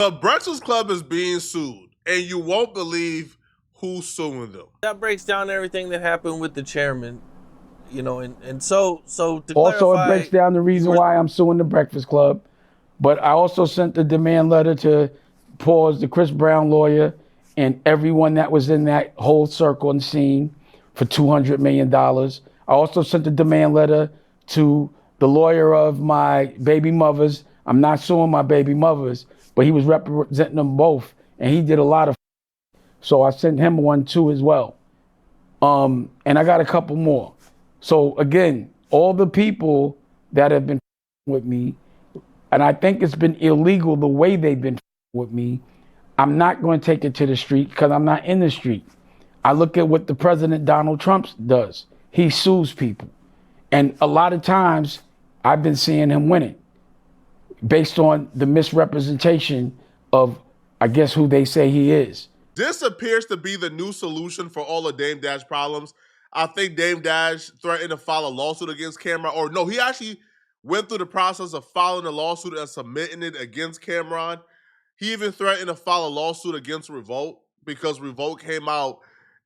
The Breakfast Club is being sued, and you won't believe who's suing them. That breaks down everything that happened with the chairman, you know, and so to Also, clarify, it breaks down the reason why I'm suing the Breakfast Club. But I also sent the demand letter to pause the Chris Brown lawyer and everyone that was in that whole circle and scene for $200 million. I also sent the demand letter to the lawyer of my baby mothers. I'm not suing my baby mothers, but he was representing them both, and he did a lot of. So I sent him one too as well. And I got a couple more. So again, all the people that have been with me, and I think it's been illegal the way they've been with me, I'm not going to take it to the street because I'm not in the street. I look at what the President Donald Trump does. He sues people. And a lot of times I've been seeing him winning based on the misrepresentation of, I guess, who they say he is. This appears to be the new solution for all of Dame Dash problems. I think Dame Dash threatened to file a lawsuit against Cameron, or no, he actually went through the process of filing a lawsuit and submitting it against Cameron. He even threatened to file a lawsuit against Revolt because Revolt came out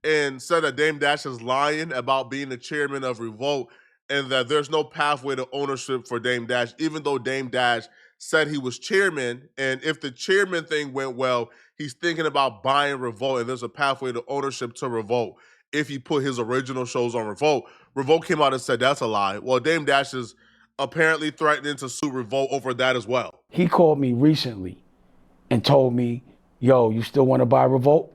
and said that Dame Dash is lying about being the chairman of Revolt and that there's no pathway to ownership for Dame Dash, even though Dame Dash said he was chairman. And if the chairman thing went well, he's thinking about buying Revolt, and there's a pathway to ownership to Revolt if he put his original shows on Revolt. Revolt came out and said that's a lie. Well, Dame Dash is apparently threatening to sue Revolt over that as well. He called me recently and told me, yo, you still want to buy Revolt?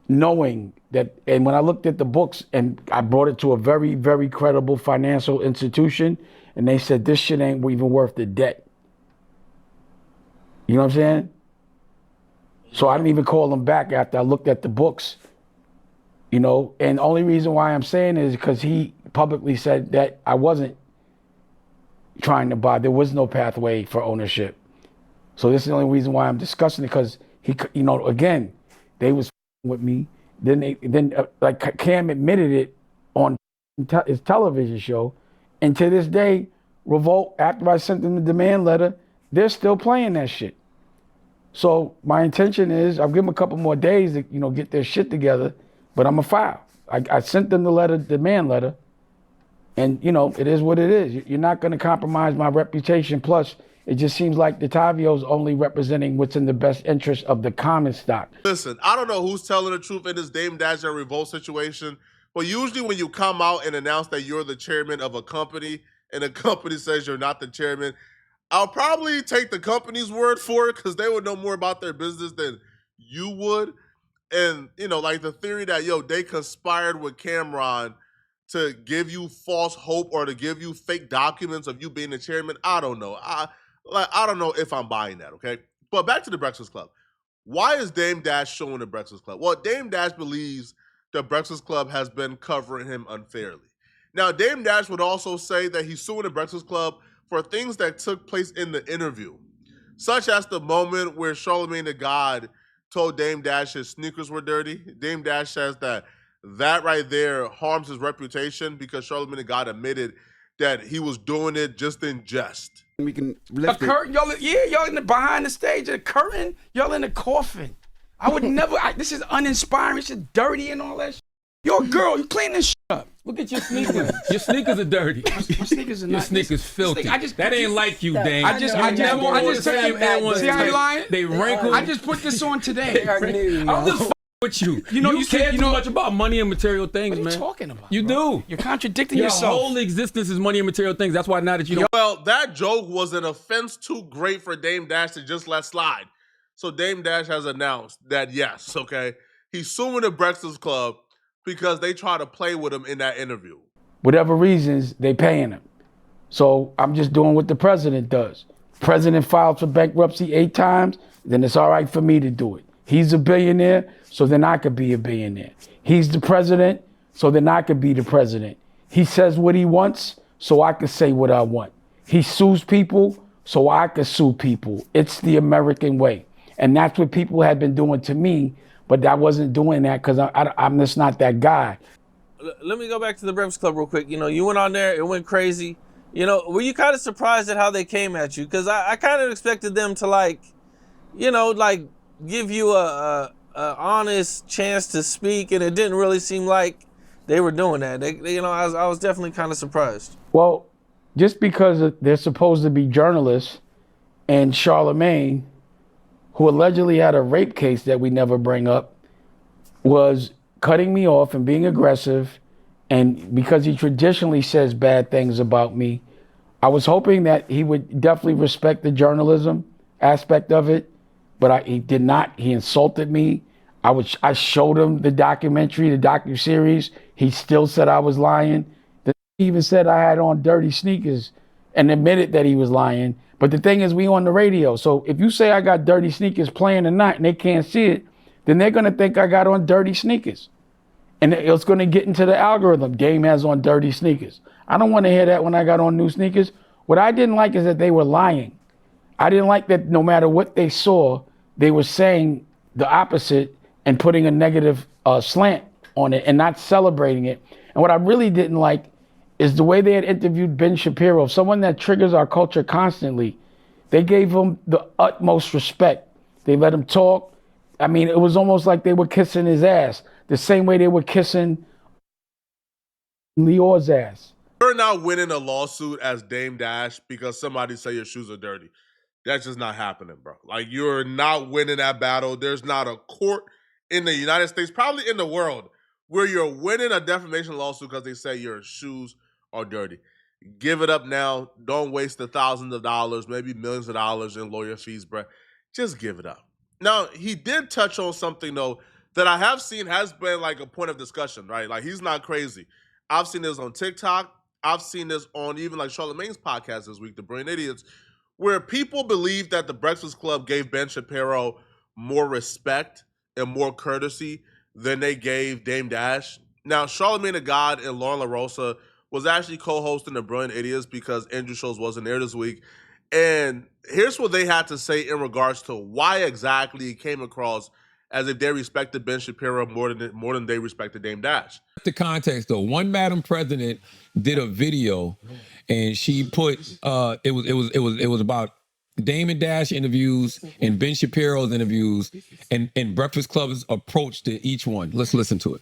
Knowing that, and when I looked at the books and I brought it to a very, very credible financial institution, and they said this shit ain't even worth the debt. You know what I'm saying? So I didn't even call him back after I looked at the books, you know, and the only reason why I'm saying is because he publicly said that I wasn't trying to buy. There was no pathway for ownership. So this is the only reason why I'm discussing it, because he, you know, again, they was with me. Then like Cam admitted it on his television show, and to this day, Revolt, after I sent them the demand letter, they're still playing that shit. So my intention is, I'll give them a couple more days to, you know, get their shit together, but I'm a file. I sent them the demand letter, and you know, it is what it is. You're not going to compromise my reputation. Plus, it just seems like the Tavio's only representing what's in the best interest of the common stock. Listen, I don't know who's telling the truth in this Dame Dash and Revolt situation, but usually when you come out and announce that you're the chairman of a company and the company says you're not the chairman, I'll probably take the company's word for it because they would know more about their business than you would. And, you know, like the theory that, yo, they conspired with Cameron to give you false hope or to give you fake documents of you being the chairman, I don't know. I don't know if I'm buying that, okay? But back to the Breakfast Club. Why is Dame Dash suing the Breakfast Club? Well, Dame Dash believes the Breakfast Club has been covering him unfairly. Now, Dame Dash would also say that he's suing the Breakfast Club for things that took place in the interview, such as the moment where Charlamagne the God told Dame Dash his sneakers were dirty. Dame Dash says that right there harms his reputation because Charlamagne the God admitted that he was doing it just in jest. We can lift it. Curtain, y'all in the behind the stage. A curtain, y'all in the coffin. I would never. This is uninspiring. It's just dirty and all that. You're a girl. You clean this up. Look at your sneakers. Your sneakers are dirty. My sneakers are Your not. sneakers filthy. That ain't like you, Dame. I just see how you lying? They wrinkled. I just put this on today. I'm just with you. You care too much about money and material things, man. What are you talking about? You do. You're contradicting Your yourself. whole existence is money and material things. That's why now that you don't. Well, that joke was an offense too great for Dame Dash to just let slide. So Dame Dash has announced that yes, okay, he's suing the Breakfast Club because they try to play with him in that interview. Whatever reasons, they paying him. So I'm just doing what the president does. President filed for bankruptcy 8 times, then it's all right for me to do it. He's a billionaire, so then I could be a billionaire. He's the president, so then I could be the president. He says what he wants, so I could say what I want. He sues people, so I could sue people. It's the American way. And that's what people had been doing to me, but I wasn't doing that because I'm just not that guy. Let me go back to the Breakfast Club real quick. You know, you went on there, it went crazy. You know, were you kind of surprised at how they came at you? Because I kind of expected them to, like, like give you a honest chance to speak, and it didn't really seem like they were doing that. I was definitely kind of surprised. Well, just because they're supposed to be journalists, and Charlemagne, who allegedly had a rape case that we never bring up, was cutting me off and being aggressive, and because he traditionally says bad things about me, I was hoping that he would definitely respect the journalism aspect of it, but he did not. He insulted me. I showed him the documentary, the docuseries. He still said I was lying. He even said I had on dirty sneakers and admitted that he was lying. But the thing is, we on the radio. So if you say I got dirty sneakers playing or not and they can't see it, then they're going to think I got on dirty sneakers. And it's going to get into the algorithm. Dame has on dirty sneakers. I don't want to hear that when I got on new sneakers. What I didn't like is that they were lying. I didn't like that no matter what they saw, they were saying the opposite and putting a negative slant on it and not celebrating it. And what I really didn't like is the way they had interviewed Ben Shapiro, someone that triggers our culture constantly. They gave him the utmost respect. They let him talk. I mean, it was almost like they were kissing his ass, the same way they were kissing Lior's ass. You're not winning a lawsuit as Dame Dash because somebody say your shoes are dirty. That's just not happening, bro. Like, you're not winning that battle. There's not a court in the United States, probably in the world, where you're winning a defamation lawsuit because they say your shoes are dirty. Give it up now. Don't waste the thousands of dollars, maybe millions of dollars in lawyer fees, bro. Just give it up. Now, he did touch on something, though, that I have seen has been like a point of discussion, right? Like, he's not crazy. I've seen this on TikTok. I've seen this on even like Charlemagne's podcast this week, The Brain Idiots, where people believe that the Breakfast Club gave Ben Shapiro more respect and more courtesy than they gave Dame Dash. Now, Charlemagne the God and Lauren LaRosa was actually co-hosting The Brilliant Idiots because Andrew Schultz wasn't there this week. And here's what they had to say in regards to why exactly it came across as if they respected Ben Shapiro more than they respected Dame Dash. The context though, one Madam President did a video, and she put it was about Damon Dash interviews and Ben Shapiro's interviews, and Breakfast Club's approach to each one. Let's listen to it.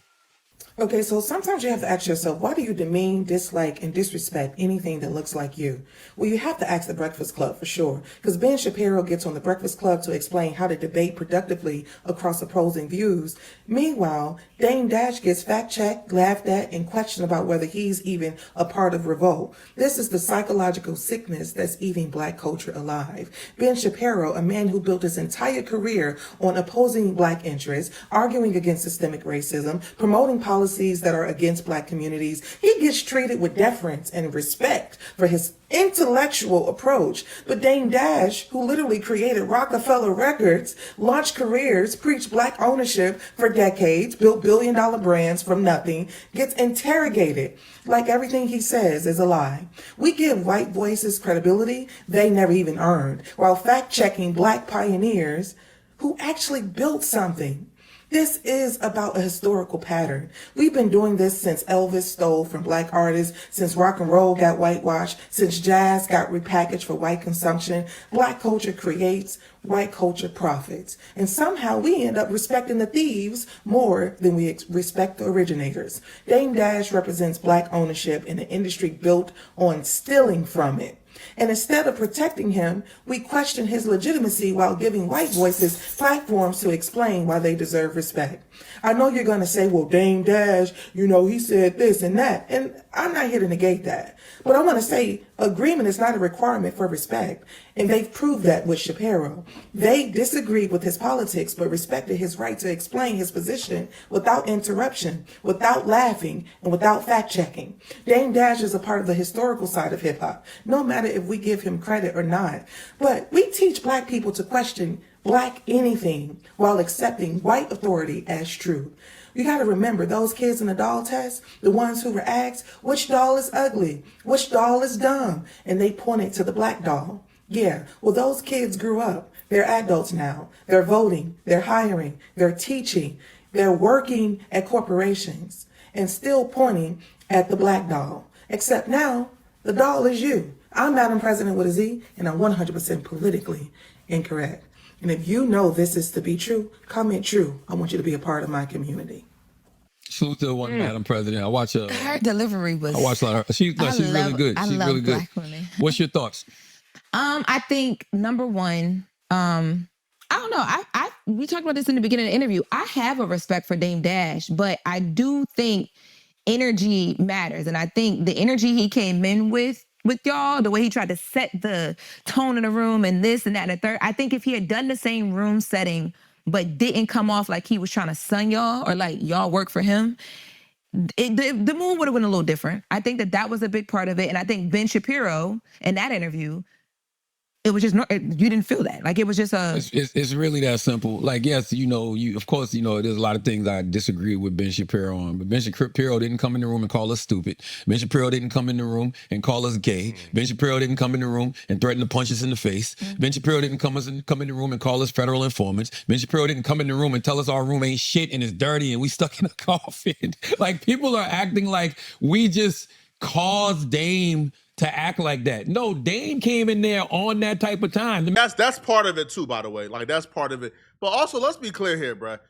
Okay, so sometimes you have to ask yourself, why do you demean, dislike, and disrespect anything that looks like you? Well, you have to ask the Breakfast Club for sure, because Ben Shapiro gets on the Breakfast Club to explain how to debate productively across opposing views. Meanwhile, Dame Dash gets fact-checked, laughed at, and questioned about whether he's even a part of Revolt. This is the psychological sickness that's eating Black culture alive. Ben Shapiro, a man who built his entire career on opposing Black interests, arguing against systemic racism, promoting policies that are against Black communities, he gets treated with deference and respect for his intellectual approach. But Dame Dash, who literally created Rockefeller Records, launched careers, preached Black ownership for decades, built billion-dollar brands from nothing, gets interrogated like everything he says is a lie. We give white voices credibility they never even earned, while fact-checking Black pioneers who actually built something. This is about a historical pattern. We've been doing this since Elvis stole from Black artists, since rock and roll got whitewashed, since jazz got repackaged for white consumption. Black culture creates, white culture profits. And somehow we end up respecting the thieves more than we respect the originators. Dame Dash represents Black ownership in an industry built on stealing from it. And instead of protecting him, we question his legitimacy while giving white voices platforms to explain why they deserve respect. I know you're going to say, well, Dame Dash, he said this and that. And I'm not here to negate that. But I want to say agreement is not a requirement for respect. And they've proved that with Shapiro. They disagreed with his politics, but respected his right to explain his position without interruption, without laughing, and without fact-checking. Dame Dash is a part of the historical side of hip-hop, no matter if we give him credit or not. But we teach Black people to question Black anything while accepting white authority as true. You got to remember those kids in the doll test, the ones who were asked, which doll is ugly? Which doll is dumb? And they pointed to the Black doll. Yeah, well, those kids grew up. They're adults now. They're voting. They're hiring. They're teaching. They're working at corporations and still pointing at the Black doll. Except now, the doll is you. I'm Madam President with a Z, and I'm 100% politically incorrect. And if you know this is to be true, comment true. I want you to be a part of my community. Salute to the one, Madam President. I watch Her delivery was. I watch a lot of her. She's really good. I She's love really good. Black women. What's your thoughts? I think number one, I don't know. We talked about this in the beginning of the interview. I have a respect for Dame Dash, but I do think energy matters, and I think the energy he came in with y'all, the way he tried to set the tone in the room and this and that and the third. I think if he had done the same room setting but didn't come off like he was trying to sun y'all or like y'all work for him, the mood would have been a little different. I think that was a big part of it. And I think Ben Shapiro in that interview, it was just, you didn't feel that. Like, it was just It's really that simple. Like, yes, of course, there's a lot of things I disagree with Ben Shapiro on, but Ben Shapiro didn't come in the room and call us stupid. Ben Shapiro didn't come in the room and call us gay. Ben Shapiro didn't come in the room and threaten to punch us in the face. Ben Shapiro didn't come in the room and call us federal informants. Ben Shapiro didn't come in the room and tell us our room ain't shit and it's dirty and we stuck in a coffin. Like, people are acting like we just caused Dame to act like that. No, Dame came in there on that type of time. That's part of it too, by the way. Like, that's part of it. But also, let's be clear here, bruh.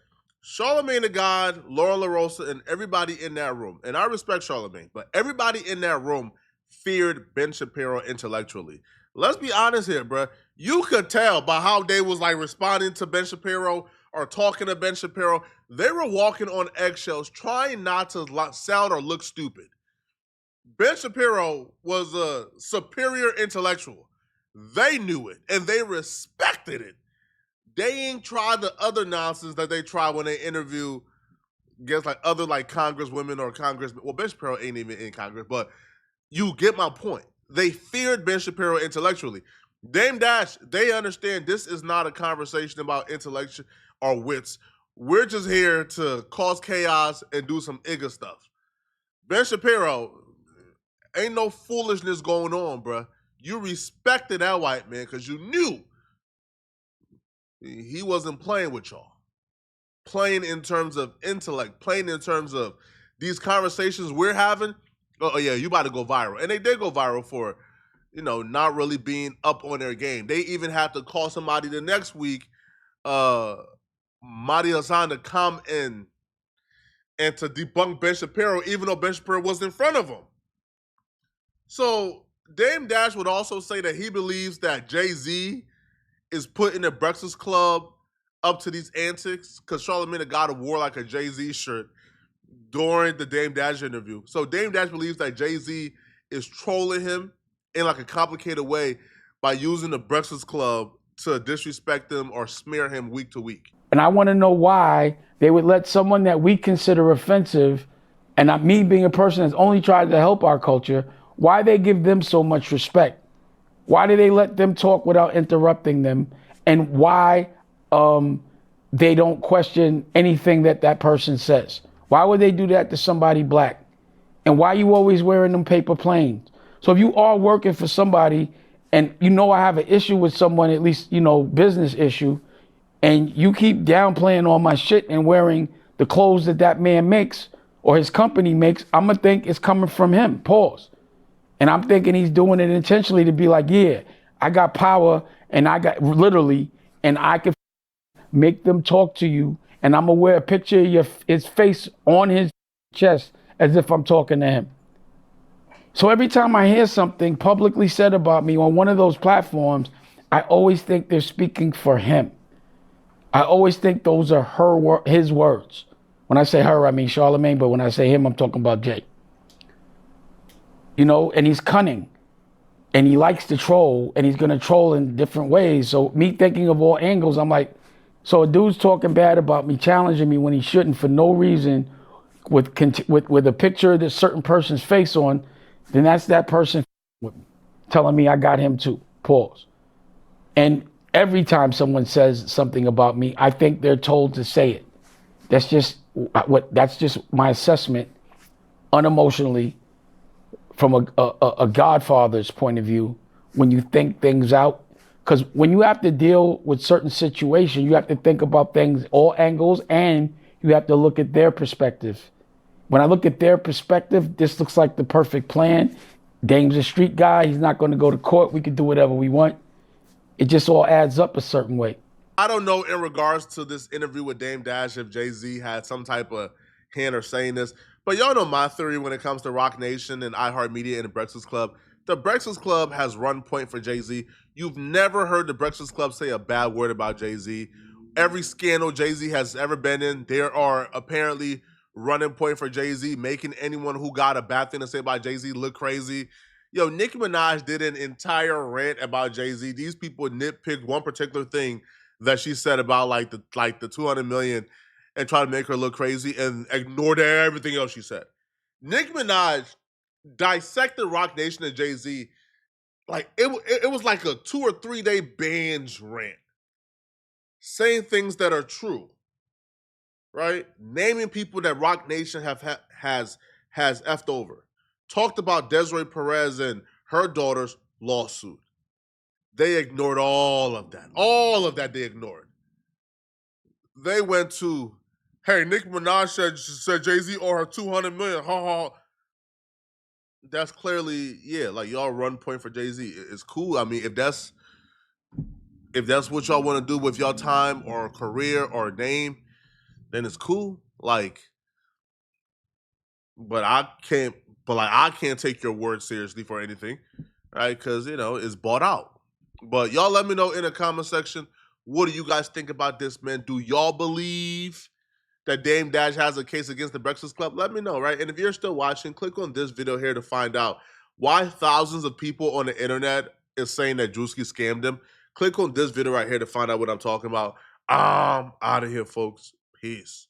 Charlamagne the God, Lauren LaRosa, and everybody in that room, and I respect Charlamagne, but everybody in that room feared Ben Shapiro intellectually. Let's be honest here, bruh. You could tell by how they was like responding to Ben Shapiro or talking to Ben Shapiro. They were walking on eggshells, trying not to sound or look stupid. Ben Shapiro was a superior intellectual. They knew it, and they respected it. They ain't tried the other nonsense that they try when they interview against like other like congresswomen or congressmen. Well, Ben Shapiro ain't even in Congress, but you get my point. They feared Ben Shapiro intellectually. Dame Dash, they understand this is not a conversation about intellect or wits. We're just here to cause chaos and do some IGA stuff. Ben Shapiro, ain't no foolishness going on, bruh. You respected that white man because you knew he wasn't playing with y'all. Playing in terms of intellect, playing in terms of these conversations we're having. Oh yeah, you about to go viral. And they did go viral for, not really being up on their game. They even had to call somebody the next week, Mahdi Hassan, to come in and to debunk Ben Shapiro, even though Ben Shapiro was in front of him. So Dame Dash would also say that he believes that Jay-Z is putting the Breakfast Club up to these antics because Charlamagne the God wore like a Jay-Z shirt during the Dame Dash interview. So Dame Dash believes that Jay-Z is trolling him in like a complicated way by using the Breakfast Club to disrespect him or smear him week to week. And I want to know why they would let someone that we consider offensive, and not me being a person that's only tried to help our culture, why they give them so much respect. Why do they let them talk without interrupting them? And why they don't question anything that person says? Why would they do that to somebody black? And why you always wearing them paper planes? So if you are working for somebody and I have an issue with someone, at least, business issue, and you keep downplaying all my shit and wearing the clothes that man makes or his company makes, I'm going to think it's coming from him. Pause. And I'm thinking he's doing it intentionally to be like, yeah, I got power and I got literally, and I can make them talk to you. And I'm going to wear a picture of his face on his chest as if I'm talking to him. So every time I hear something publicly said about me on one of those platforms, I always think they're speaking for him. I always think those are his words. When I say her, I mean Charlamagne, but when I say him, I'm talking about Jay. And he's cunning and he likes to troll and he's going to troll in different ways. So me thinking of all angles, I'm like, so a dude's talking bad about me, challenging me when he shouldn't for no reason with a picture of this certain person's face on, then that's that person telling me I got him too. Pause. And every time someone says something about me, I think they're told to say it. That's just my assessment unemotionally from a godfather's point of view when you think things out. Because when you have to deal with certain situations, you have to think about things, all angles, and you have to look at their perspective. When I look at their perspective, this looks like the perfect plan. Dame's a street guy. He's not going to go to court. We can do whatever we want. It just all adds up a certain way. I don't know in regards to this interview with Dame Dash if Jay-Z had some type of hand or saying this, but y'all know my theory when it comes to Rock Nation and iHeartMedia and the Breakfast Club. The Breakfast Club has run point for Jay-Z. You've never heard the Breakfast Club say a bad word about Jay-Z. Every scandal Jay-Z has ever been in, there are apparently running point for Jay-Z, making anyone who got a bad thing to say about Jay-Z look crazy. Yo, Nicki Minaj did an entire rant about Jay-Z. These people nitpicked one particular thing that she said about the 200 million and try to make her look crazy and ignored everything else she said. Nicki Minaj dissected Rock Nation and Jay-Z like it was like a 2 or 3 day binge rant, saying things that are true, right? Naming people that Rock Nation has effed over. Talked about Desiree Perez and her daughter's lawsuit. They ignored all of that. All of that they ignored. They went to, hey, Nicki Minaj said Jay-Z owe her 200 million. Ha ha. That's clearly, yeah, like y'all run point for Jay-Z. It's cool. I mean, if that's what y'all want to do with y'all time or career or name, then it's cool. Like, but I can't take your word seriously for anything, right? Because it's bought out. But y'all let me know in the comment section, what do you guys think about this, man? Do y'all believe that Dame Dash has a case against the Breakfast Club? Let me know, right? And if you're still watching, click on this video here to find out why thousands of people on the internet is saying that Drewski scammed them. Click on this video right here to find out what I'm talking about. I'm out of here, folks. Peace.